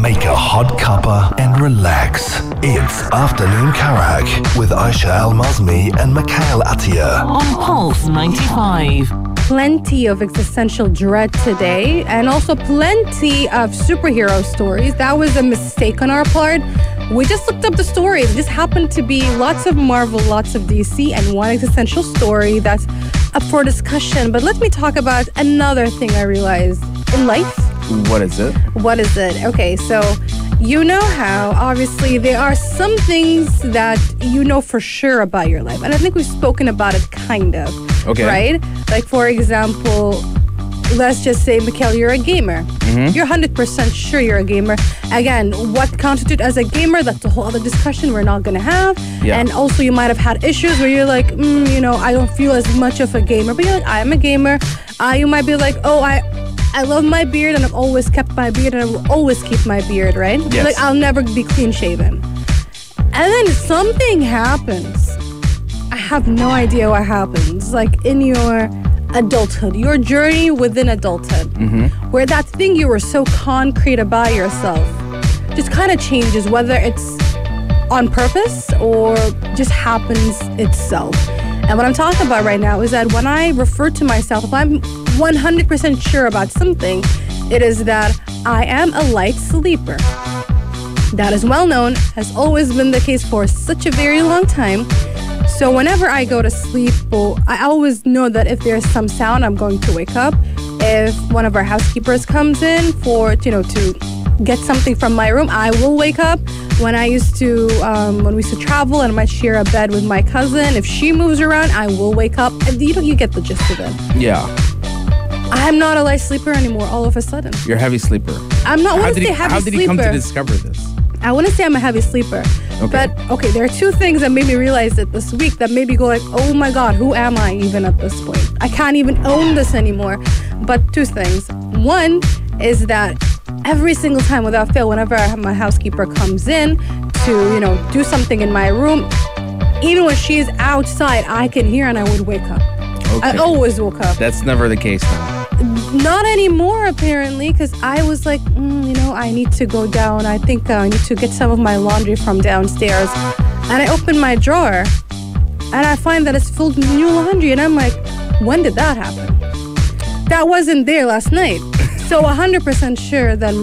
Make a hot cuppa and relax. It's Afternoon Karak with Aisha Al-Mazmi and Mikhail Atiyah. On Pulse 95. Plenty of existential dread today, and also plenty of superhero stories. That was a mistake on our part. We just looked up the stories. It just happened to be lots of Marvel, lots of DC, and one existential story that's up for discussion. But let me talk about another thing I realized in life. What is it? What is it? Okay, so you know how obviously there are some things that you know for sure about your life. And I think we've spoken about it kind of. Okay. Right? Like, for example, let's just say, Mikhail, you're a gamer. Mm-hmm. You're 100% sure you're a gamer. Again, what constitutes as a gamer, that's a whole other discussion we're not going to have. Yeah. And also you might have had issues where you're like, I don't feel as much of a gamer. But you're like, I am a gamer. You might be like, I love my beard and I've always kept my beard and I will always keep my beard, right? Yes. Like, I'll never be clean shaven. And then something happens. I have no idea what happens. Like, in your adulthood, your journey within adulthood, where that thing you were so concrete about yourself just kind of changes, whether it's on purpose or just happens itself. And what I'm talking about right now is that when I refer to myself, if I'm 100% sure about something, it is that I am a light sleeper. That is well known, has always been the case for such a very long time. So whenever I go to sleep, I always know that if there's some sound, I'm going to wake up. If one of our housekeepers comes in to get something from my room, I will wake up. When we used to travel and I might share a bed with my cousin, if she moves around, I will wake up. And you get the gist of it. Yeah. I'm not a light sleeper anymore all of a sudden. You're a heavy sleeper. I'm not. How did he come to discover this? I wouldn't say I'm a heavy sleeper. Okay. But, okay, there are two things that made me realize it this week that made me go like, oh my God, who am I even at this point? I can't even own this anymore. But two things. One is that every single time without fail, whenever my housekeeper comes in to, do something in my room, even when she's outside, I can hear and I would wake up. Okay. I always woke up. That's never the case now. Not anymore, apparently, because I was like, I need to go down. I think I need to get some of my laundry from downstairs. And I open my drawer, and I find that it's filled with new laundry. And I'm like, when did that happen? That wasn't there last night. So 100% sure that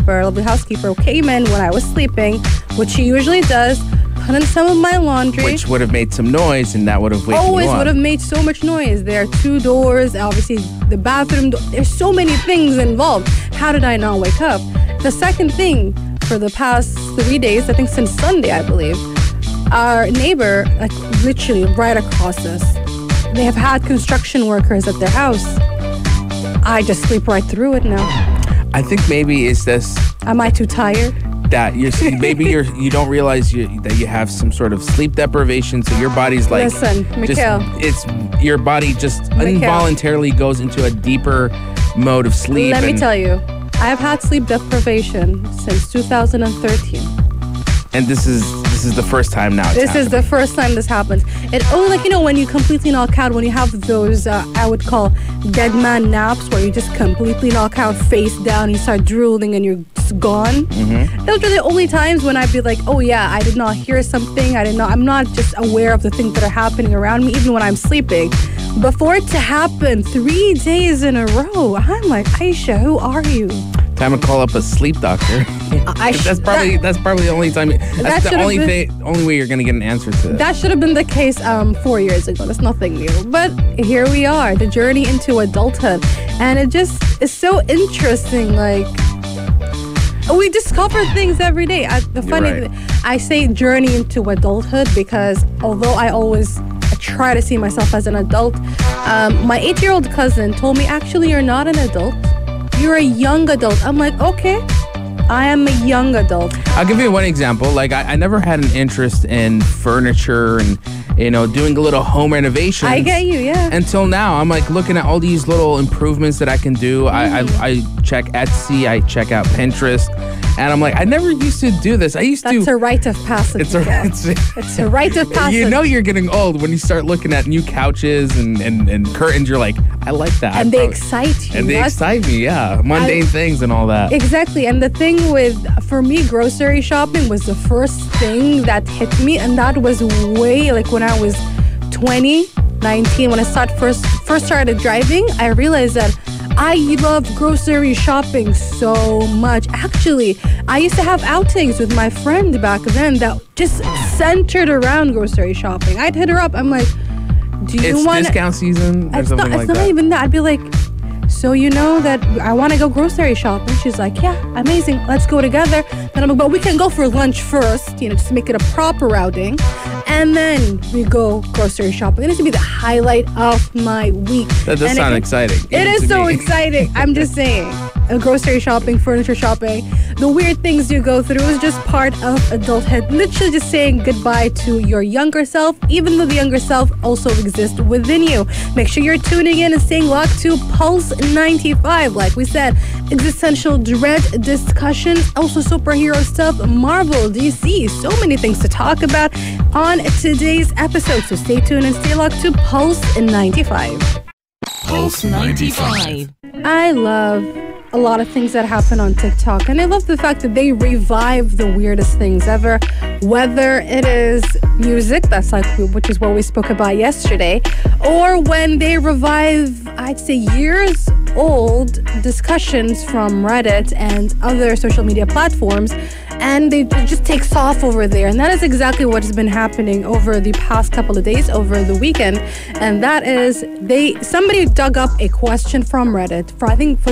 our lovely housekeeper, came in when I was sleeping, which she usually does, put in some of my laundry. Which would have made some noise, and that would have waken you up. Always would have made so much noise. There are two doors, obviously the bathroom door. There's so many things involved. How did I not wake up? The second thing, for the past 3 days, I think since Sunday, I believe, our neighbor, like literally right across us, they have had construction workers at their house. I just sleep right through it now. I think maybe it's this. Am I too tired? That you don't realize that you have some sort of sleep deprivation, so your body's like, listen, Mikhail, your body just involuntarily goes into a deeper mode of sleep. Let me tell you, I have had sleep deprivation since 2013. And this is the first time now. This is the first time this happens. It only when you completely knock out, when you have those I would call dead man naps, where you just completely knock out face down, and you start drooling and you're just gone. Those are the only times when I'd be like, oh yeah, I did not hear something. I'm not just aware of the things that are happening around me, even when I'm sleeping. Before it to happen 3 days in a row, I'm like, Aisha, who are you? Time to call up a sleep doctor. That's probably the only time. That's the only way you're gonna get an answer to it. That should have been the case 4 years ago. That's nothing new. But here we are, the journey into adulthood, and it just is so interesting. Like, we discover things every day. I say journey into adulthood because although I try to see myself as an adult, my 8-year-old cousin told me, actually, you're not an adult. You're a young adult. I'm like, okay, I am a young adult. I'll give you one example. Like, I never had an interest in furniture and, doing a little home renovation. I get you, yeah. Until now, I'm like looking at all these little improvements that I can do. I check Etsy, I check out Pinterest, And I'm like, I never used to do this. That's a rite of passage. It's a rite of passage. You know you're getting old when you start looking at new couches and curtains. You're like, I like that. And they excite you. And they excite me, yeah. Mundane things and all that. Exactly. And the thing for me, grocery shopping was the first thing that hit me. And that was way like when I was 19, when I first started driving, I realized that I love grocery shopping so much. Actually, I used to have outings with my friend back then that just centered around grocery shopping. I'd hit her up. I'm like, do you want discount season or something like that? It's not even that. I'd be like, so you know that I want to go grocery shopping. She's like, yeah, amazing. Let's go together. Then I'm like, but we can go for lunch first, just to make it a proper outing. And then we go grocery shopping. It needs to be the highlight of my week. That does sound exciting. It is so exciting. I'm just saying. Grocery shopping, furniture shopping, the weird things you go through is just part of adulthood. Literally just saying goodbye to your younger self, even though the younger self also exists within you. Make sure you're tuning in and staying locked to Pulse 95. Like we said, existential dread discussions, also superhero stuff, Marvel, DC, so many things to talk about on today's episode. So stay tuned and stay locked to Pulse 95. Pulse 95. I love a lot of things that happen on TikTok, and I love the fact that they revive the weirdest things ever, whether it is music, which is what we spoke about yesterday, or when they revive, I'd say, years old discussions from Reddit and other social media platforms, and they just takes off over there. And that is exactly what has been happening over the past couple of days, over the weekend. And that is, somebody dug up a question from Reddit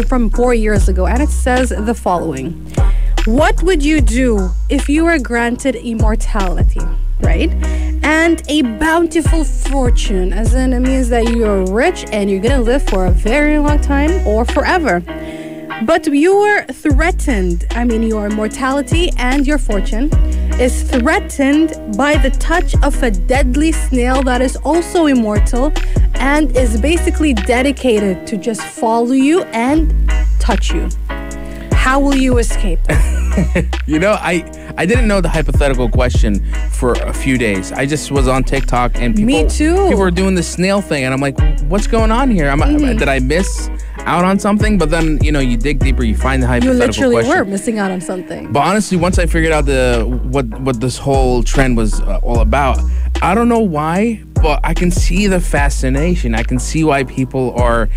from 4 years ago, and it says the following: what would you do if you were granted immortality, right? And a bountiful fortune, as in it means that you're rich and you're gonna live for a very long time or forever. But you were threatened. Your immortality and your fortune is threatened by the touch of a deadly snail that is also immortal and is basically dedicated to just follow you and touch you. How will you escape? I didn't know the hypothetical question for a few days. I just was on TikTok and people were doing the snail thing, and I'm like, what's going on here? Did I miss out on something? But then, you dig deeper, you find the hypothetical question. You literally were missing out on something. But honestly, once I figured out what this whole trend was all about, I don't know why, but I can see the fascination. I can see why people are,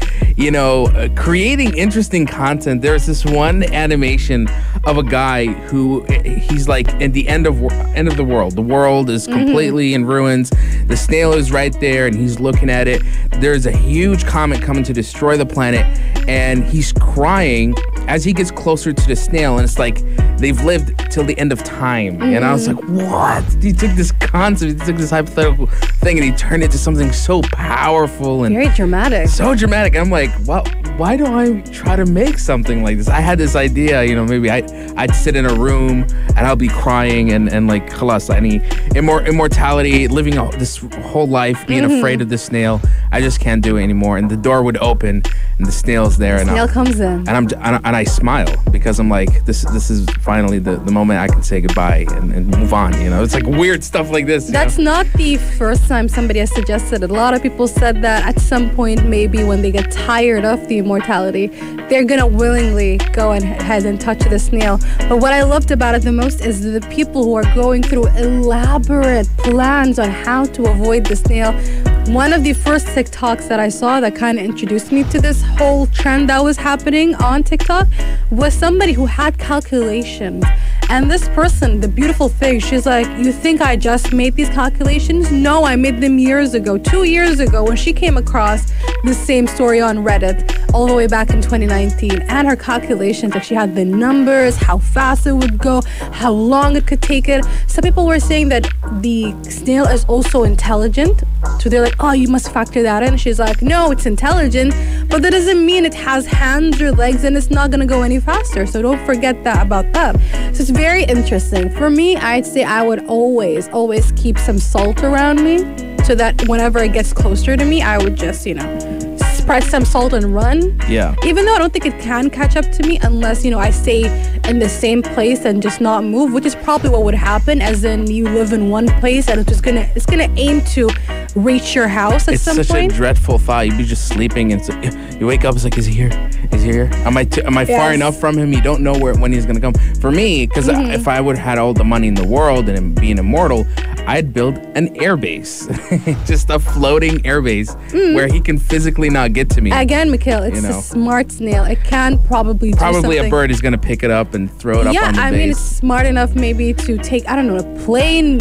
creating interesting content. There's this one animation of a guy who he's like at the end of the world. The world is completely in ruins. The snail is right there, and he's looking at it. There's a huge comet coming to destroy the planet, and he's crying as he gets closer to the snail, and it's like they've lived till the end of time. And I was like, what? He took this concept, he took this hypothetical thing, and he turned it into something so powerful and very dramatic. So dramatic. And I'm like, well, why don't I try to make something like this? I had this idea, maybe I'd sit in a room and I'll be crying and like, khalas, any immortality, living this whole life being afraid of the snail. I just can't do it anymore. And the door would open and the snail's there. The snail comes in. And I smile because I'm like, this is finally the moment I can say goodbye and move on. It's like weird stuff like this. That's not the first time somebody has suggested it. A lot of people said that at some point, maybe when they get tired of the immortality, they're gonna willingly go ahead and touch the snail. But what I loved about it the most is the people who are going through elaborate plans on how to avoid the snail. One of the first TikToks that I saw that kind of introduced me to this whole trend that was happening on TikTok was somebody who had calculations. And this person, the beautiful thing, she's like, you think I just made these calculations? No, I made them years ago, 2 years ago, when she came across the same story on Reddit all the way back in 2019. And her calculations, like she had the numbers, how fast it would go, how long it could take it. Some people were saying that the snail is also intelligent. So they're like, oh, you must factor that in. She's like, no, it's intelligent, but that doesn't mean it has hands or legs and it's not going to go any faster. So don't forget that about that. So it's very interesting. For me, I'd say I would always keep some salt around me so that whenever it gets closer to me, I would just, spread some salt and run. Yeah. Even though I don't think it can catch up to me unless, I stay in the same place and just not move, which is probably what would happen, as in you live in one place and it's gonna aim to reach your house at some point. It's such a dreadful thought. You'd be just sleeping and you wake up, it's like, is he here? Is he here? Am I far enough from him? You don't know when he's gonna come. For me, because if I would have had all the money in the world and being immortal, I'd build an airbase. Just a floating airbase where he can physically not get to me. Again, Mikhail, it's a smart snail. It can probably do something. Probably a bird is going to pick it up and throw it up on the base. Yeah, I mean, it's smart enough maybe to take, I don't know, a plane,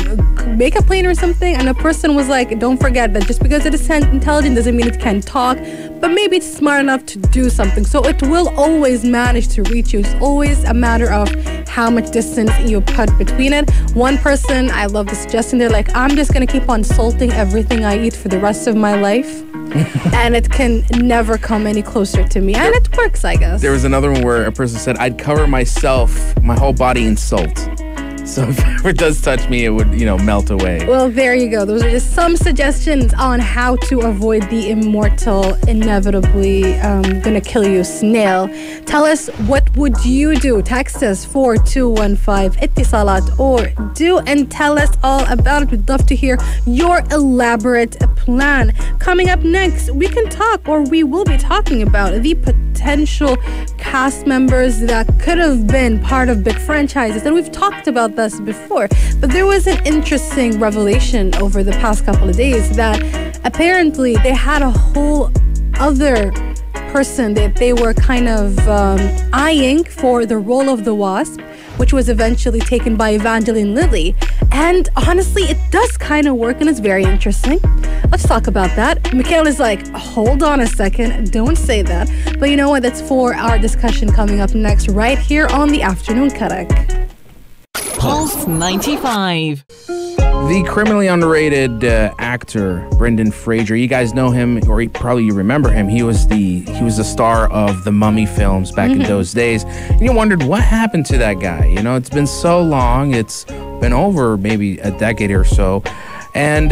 make a plane or something. And a person was like, don't forget that just because it is intelligent doesn't mean it can talk. But maybe it's smart enough to do something. So it will always manage to reach you. It's always a matter of how much distance you put between it. One person, I love the suggestion, they're like, I'm just going to keep on salting everything I eat for the rest of my life. And it can never come any closer to me. And it works, I guess. There was another one where a person said, I'd cover my whole body in salt. So if it ever does touch me, it would, melt away. Well, there you go. Those are just some suggestions on how to avoid the immortal, inevitably gonna kill you snail. Tell us, what would you do? Text us 4215 Ittisalat or do and tell us all about it. We'd love to hear your elaborate plan. Coming up next, we will be talking about the potential cast members that could have been part of big franchises. And we've talked about this before, but there was an interesting revelation over the past couple of days that apparently they had a whole other person that they were kind of eyeing for the role of the Wasp, which was eventually taken by Evangeline Lilly. And honestly, it does kind of work and it's very interesting. Let's talk about that. Mikhail is like, hold on a second, don't say that. But you know what? That's for our discussion coming up next, right here on the Afternoon Karak. Pulse 95. The criminally underrated actor Brendan Fraser. You guys know him, or you remember him. He was the star of the Mummy films back in those days. And you wondered what happened to that guy. It's been so long. It's been over maybe a decade or so. And,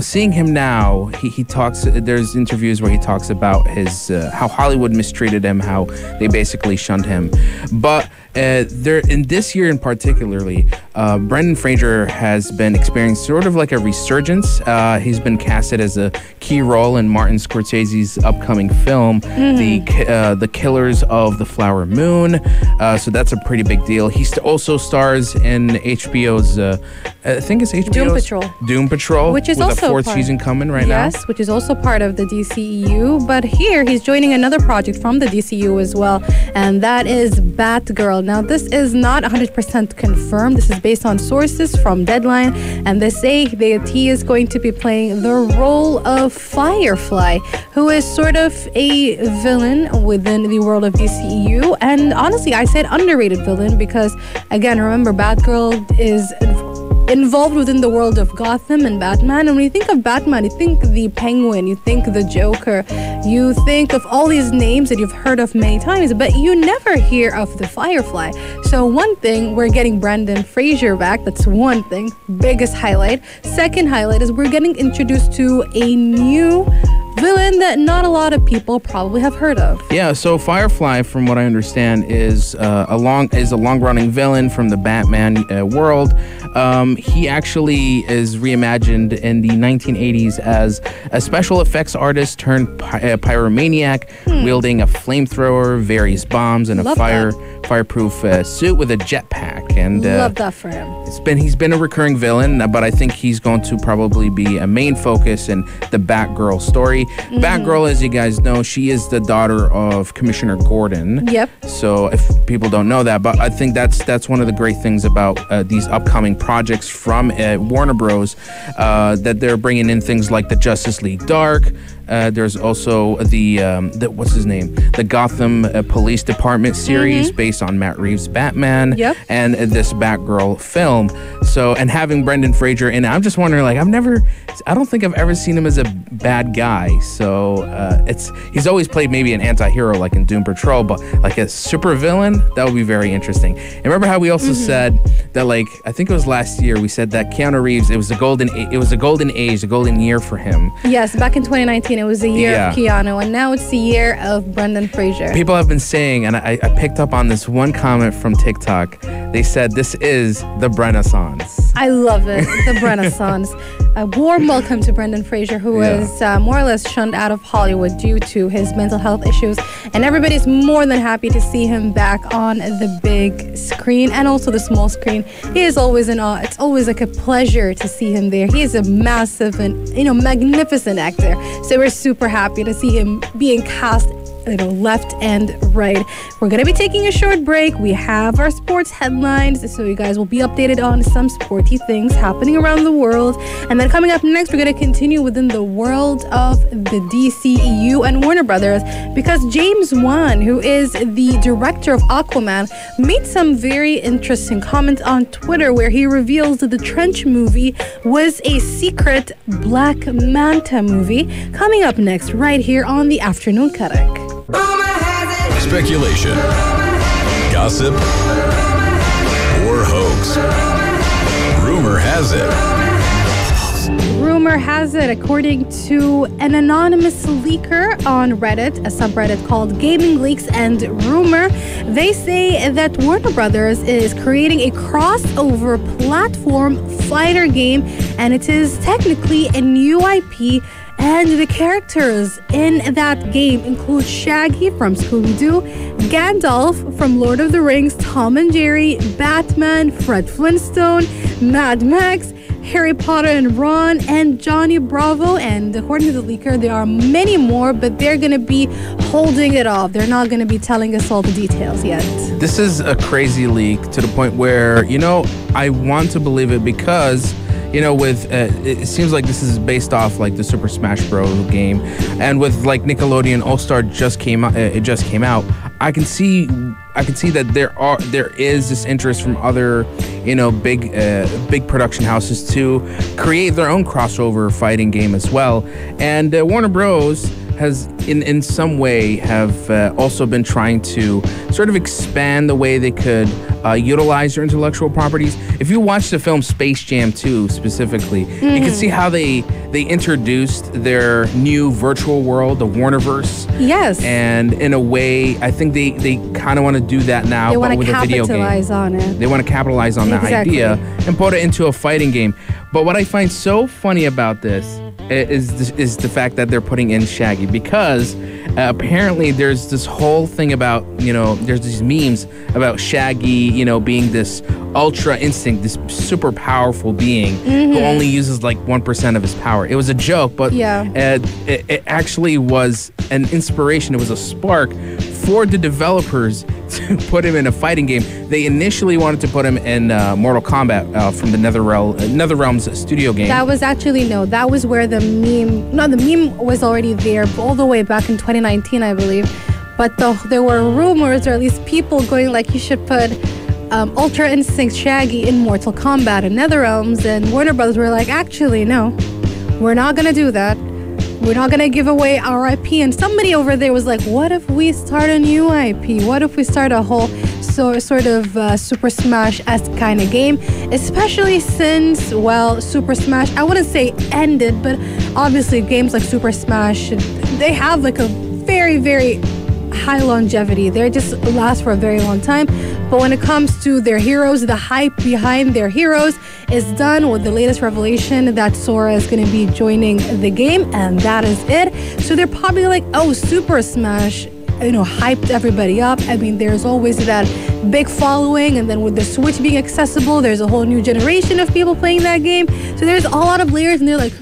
seeing him now, he talks, there's interviews where he talks about how Hollywood mistreated him, how they basically shunned him. But in this year in particularly, Brendan Fraser has been experiencing sort of like a resurgence. He's been casted as a key role in Martin Scorsese's upcoming film, The Killers of the Flower Moon. So that's a pretty big deal. He also stars in HBO's, I think it's HBO's Doom Patrol, which is with also a fourth season coming now. Yes, which is also part of the DCEU. But here he's joining another project from the DCU as well, and that is Batgirl. Now, this is not 100% confirmed. This is based on sources from Deadline, and they say that he is going to be playing the role of Firefly, who is sort of a villain within the world of DCEU. And honestly, I said underrated villain because, again, remember, Batgirl is involved within the world of Gotham and Batman. And when you think of Batman, you think the Penguin, you think the Joker, you think of all these names that you've heard of many times, but you never hear of the Firefly. So one thing, we're getting Brendan Fraser back. That's one thing, biggest highlight. Second highlight is we're getting introduced to a new villain that not a lot of people probably have heard of. Yeah, so Firefly, from what I understand, is a long-running villain from the Batman world. He actually is reimagined in the 1980s as a special effects artist turned pyromaniac, wielding a flamethrower, various bombs, and a fireproof suit with a jetpack. And love that for him. He's been a recurring villain, but I think he's going to probably be a main focus in the Batgirl story. Batgirl, as you guys know, she is the daughter of Commissioner Gordon. Yep. So if people don't know that, but I think that's one of the great things about these upcoming projects from Warner Bros. That they're bringing in things like the Justice League Dark. There's also the what's his name? The Gotham Police Department series based on Matt Reeves' Batman. Yep. And this Batgirl film. So, and having Brendan Fraser in it, I'm just wondering, like, I don't think I've ever seen him as a bad guy. So he's always played maybe an anti-hero like in Doom Patrol, but like a super villain, that would be very interesting. And remember how we also said that, like, I think it was last year, we said that Keanu Reeves, it was a golden age, a golden year for him. Yes, back in 2019. 2019, it was the year of Keanu, and now it's the year of Brendan Fraser. People have been saying, and I picked up on this one comment from TikTok. They said this is the Renaissance. I love it, the Renaissance. A warm welcome to Brendan Fraser, who was more or less shunned out of Hollywood due to his mental health issues. And everybody's more than happy to see him back on the big screen and also the small screen. He is always in awe. It's always like a pleasure to see him there. He is a massive and, magnificent actor. So we're super happy to see him being cast left and right. We're going to be taking a short break. We have our sports headlines, so you guys will be updated on some sporty things happening around the world. And then coming up next, we're going to continue within the world of the DCEU and Warner Brothers, because James Wan, who is the director of Aquaman, made some very interesting comments on Twitter where he reveals that the Trench movie was a secret Black Manta movie. Coming up next, right here on the Afternoon Karak. Speculation, gossip, or hoax. Rumor has it. Rumor has it, according to an anonymous leaker on Reddit, a subreddit called Gaming Leaks and Rumor, they say that Warner Brothers is creating a crossover platform fighter game, and it is technically a new IP. And the characters in that game include Shaggy from Scooby-Doo, Gandalf from Lord of the Rings, Tom and Jerry, Batman, Fred Flintstone, Mad Max, Harry Potter and Ron, and Johnny Bravo. And according to the leaker, there are many more, but they're going to be holding it off. They're not going to be telling us all the details yet. This is a crazy leak to the point where, I want to believe it because... it seems like this is based off like the Super Smash Bros. Game, and with like Nickelodeon All-Star just came out. It just came out. I can see that there is this interest from other, big production houses to create their own crossover fighting game as well. And Warner Bros. Has in some way have also been trying to sort of expand the way they could utilize their intellectual properties. If you watch the film Space Jam 2 specifically, you can see how they introduced their new virtual world, the Warnerverse. Yes. And in a way, I think they kind of want to do that now, but with a video game. They want to capitalize on that idea and put it into a fighting game. But what I find so funny about this is the fact that they're putting in Shaggy, because apparently there's this whole thing about, there's these memes about Shaggy, being this ultra instinct, this super powerful being who only uses like 1% of his power. It was a joke, but it actually was an inspiration. It was a spark for the developers to put him in a fighting game. They initially wanted to put him in Mortal Kombat from the NetherRealms studio game. That was that was where the meme was already there all the way back in 2019, I believe. But there were rumors, or at least people going like, you should put Ultra Instinct Shaggy in Mortal Kombat and NetherRealms, and Warner Brothers were like, actually, no, we're not going to do that. We're not going to give away our IP. And somebody over there was like, what if we start a new IP? What if we start a whole sort of Super Smash-esque kind of game? Especially since, Super Smash, I wouldn't say ended, but obviously games like Super Smash, they have like a very, very high longevity. They just last for a very long time. But when it comes to their heroes, the hype behind their heroes is done with the latest revelation that Sora is going to be joining the game, and that is it. So they're probably like, oh, Super Smash, hyped everybody up. I mean, there's always that big following, and then with the Switch being accessible, there's a whole new generation of people playing that game. So there's a lot of layers, and they're like,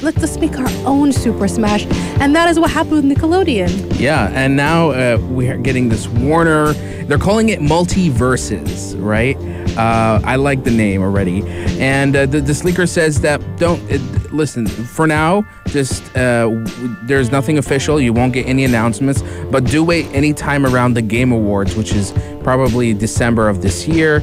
let's make our own Super Smash. And that is what happened with Nickelodeon. Yeah, and now we're getting this Warner, they're calling it Multiverses, right? I like the name already. And this leaker says that listen, for now, just there's nothing official. You won't get any announcements, but do wait any time around the Game Awards, which is probably December of this year,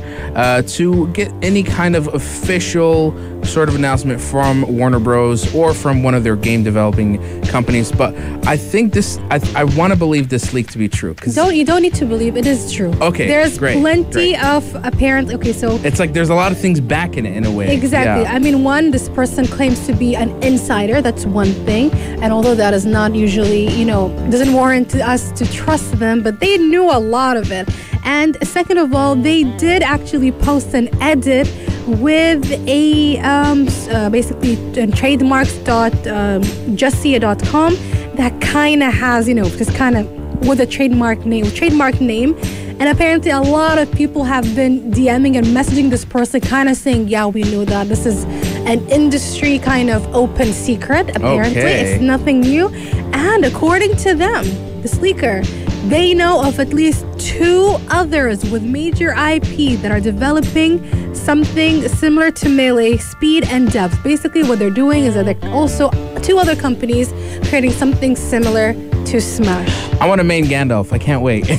to get any kind of official sort of announcement from Warner Bros. Or from one of their game developing companies. But I think I want to believe this leak to be true. You don't need to believe. It is true. Okay, There's great, plenty great. of apparently. Okay, so It's like there's a lot of things back in it in a way. exactly. Yeah. I mean, one, this person claims to be an insider. That's one thing. And although that is not usually, doesn't warrant us to trust them, but they knew a lot of it. And second of all, they did actually post an edit with a basically trademarks.justia.com that kind of has, just kind of with a trademark name. And apparently a lot of people have been DMing and messaging this person kind of saying, yeah, we knew that. This is an industry kind of open secret. Apparently, Okay. It's nothing new. And according to them, this leaker, they know of at least 2 others with major IP that are developing something similar to Melee, speed and depth. Basically, what they're doing is that they're also 2 other companies creating something similar to Smash. I want a main Gandalf. I can't wait.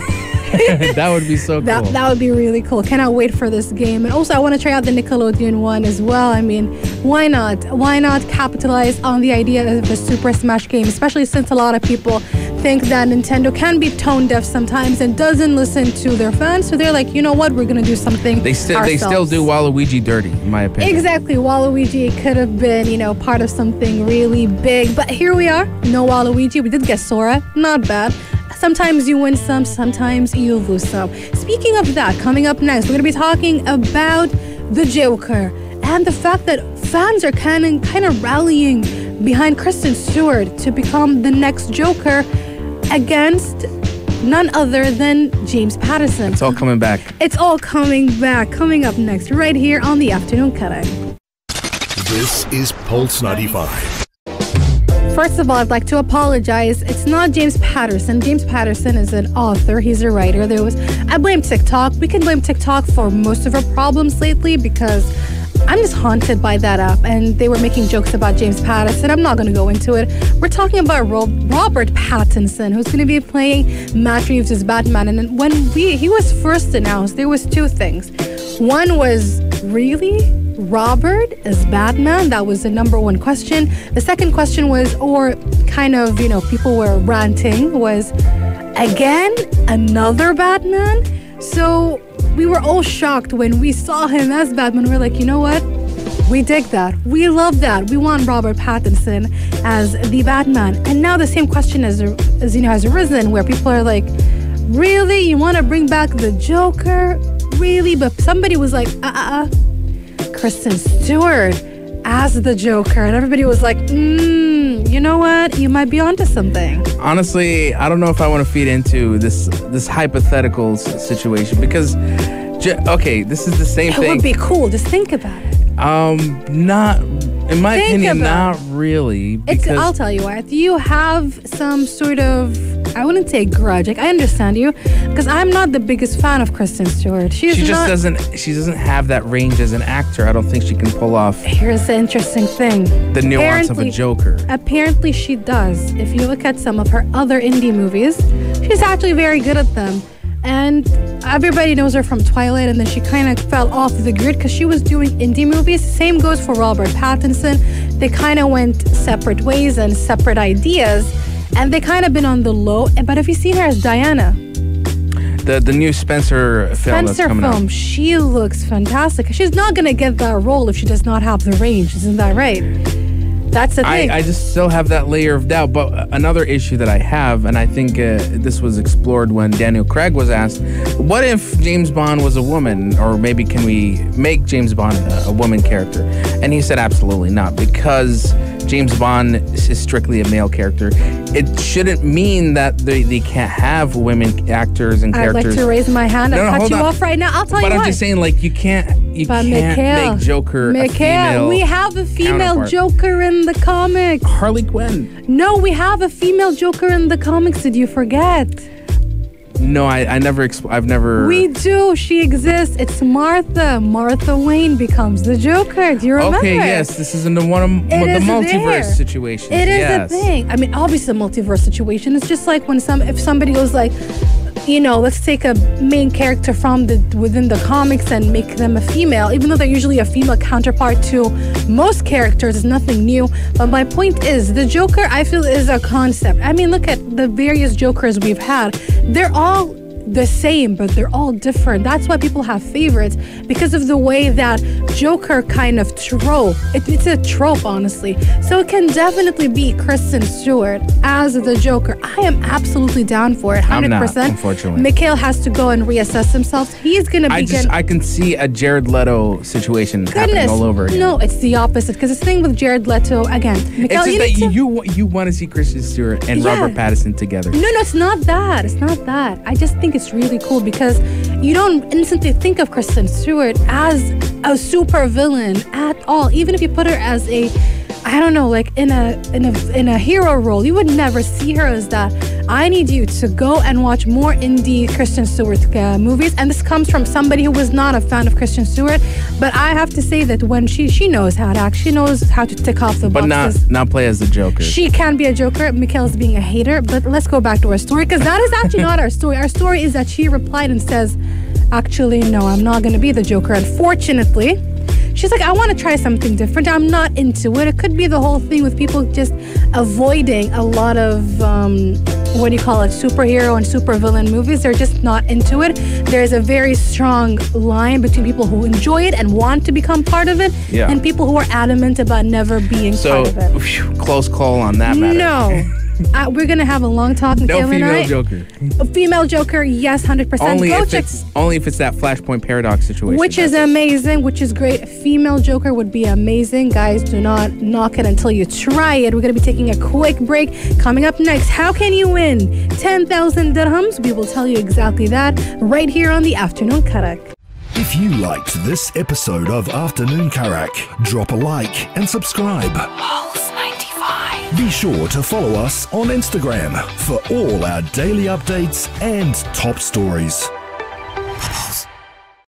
That would be so cool. That would be really cool. Cannot wait for this game. And also, I want to try out the Nickelodeon one as well. I mean, why not? Why not capitalize on the idea of a Super Smash game, especially since a lot of people think that Nintendo can be tone deaf sometimes and doesn't listen to their fans. So they're like, you know what? We're going to do something They still ourselves. do Waluigi dirty, in my opinion. Exactly. Waluigi could have been, part of something really big. But here we are. No Waluigi. We did get Sora. Not bad. Sometimes you win some, sometimes you lose some. Speaking of that, coming up next, we're going to be talking about the Joker and the fact that fans are kind of rallying behind Kristen Stewart to become the next Joker against none other than James Patterson. It's all coming back. It's all coming back. Coming up next, right here on the Afternoon Karak. This is Pulse 95. First of all, I'd like to apologize. It's not James Patterson. James Patterson is an author. He's a writer. I blame TikTok. We can blame TikTok for most of our problems lately because I'm just haunted by that app. And they were making jokes about James Patterson. I'm not going to go into it. We're talking about Robert Pattinson, who's going to be playing Matt Reeves' Batman. And when he was first announced, there was 2 things. One was, really? Robert as Batman? That was the number one question. The second question was, or kind of, people were ranting, was, again, another Batman? So we were all shocked when we saw him as Batman. We're like, you know what? We dig that. We love that. We want Robert Pattinson as the Batman. And now the same question has arisen where people are like, really? You want to bring back the Joker? Really? But somebody was like, Kristen Stewart as the Joker, and everybody was like, you know what? You might be onto something. Honestly, I don't know if I want to feed into this hypothetical situation because, this is the same thing. It would be cool. Just think about it. Not, in my opinion, about not really. Because I'll tell you what. You have some sort of, I wouldn't say grudge. Like, I understand you because I'm not the biggest fan of Kristen Stewart. She doesn't have that range as an actor. I don't think she can pull off. Here's the interesting thing. The nuance of a Joker. Apparently she does. If you look at some of her other indie movies, she's actually very good at them. And everybody knows her from Twilight, and then she kind of fell off the grid because she was doing indie movies. Same goes for Robert Pattinson. They kind of went separate ways and separate ideas, and they kind of been on the low. But have you seen her as Diana? The new Spencer film that's coming out. She looks fantastic. She's not going to get that role if she does not have the range. Isn't that right? That's the thing. I just still have that layer of doubt. But another issue that I have, and I think this was explored when Daniel Craig was asked, what if James Bond was a woman? Or maybe can we make James Bond a woman character? And he said absolutely not, because James Bond is strictly a male character. It shouldn't mean that they can't have women actors and characters. I'd like to raise my hand and cut you off right now. I'll tell you what. But I'm just saying, like, you can't make Joker a female. We have a female Joker in the comics. Harley Quinn. No, we have a female Joker in the comics. Did you forget? No, I've never. We do. She exists. It's Martha. Martha Wayne becomes the Joker. Do you remember? Okay, yes. This is in the multiverse situation. It is a thing. I mean, obviously, a multiverse situation. It's just like when if somebody goes like, let's take a main character from within the comics and make them a female, even though they're usually a female counterpart to most characters. It's nothing new. But my point is, the Joker, I feel, is a concept. I mean, look at the various Jokers we've had. They're all the same, but they're all different. That's why people have favorites, because of the way that Joker kind of trope. It's a trope, honestly. So it can definitely be Kristen Stewart as the Joker. I am absolutely down for it, 100%. I'm not, unfortunately. Mikhail has to go and reassess himself. He's gonna be. I can see a Jared Leto situation happening all over again. No, it's the opposite. Because the thing with Jared Leto, again, Mikhail, it's just that you want to see Kristen Stewart and Robert Patterson together. No, it's not that. It's not that. I just think it's really cool because you don't instantly think of Kristen Stewart as a super villain at all. Even if you put her as a, I don't know, like in a hero role, you would never see her as that. I need you to go and watch more indie Kristen Stewart movies, and this comes from somebody who was not a fan of Kristen Stewart, but I have to say that when she knows how to act, she knows how to tick off the boxes. But not play as the Joker. She can be a Joker. Mikhail is being a hater, but let's go back to our story, because that is actually not our story. Our story is that she replied and says, actually, no, I'm not going to be the Joker. Unfortunately, she's like, I want to try something different. I'm not into it. It could be the whole thing with people just avoiding a lot of, what do you call it, superhero and supervillain movies. They're just not into it. There's a very strong line between people who enjoy it and want to become part of it and people who are adamant about never being part of it. So, close call on that matter. No. We're going to have a long talk, Mikhail and I. No female Joker. A female Joker, yes, 100%. Only if it's that Flashpoint Paradox situation. Which is amazing, which is great. A female Joker would be amazing. Guys, do not knock it until you try it. We're going to be taking a quick break. Coming up next, how can you win 10,000 dirhams? We will tell you exactly that right here on the Afternoon Karak. If you liked this episode of Afternoon Karak, drop a like and subscribe. Pulse 95. Be sure to follow us on Instagram for all our daily updates and top stories.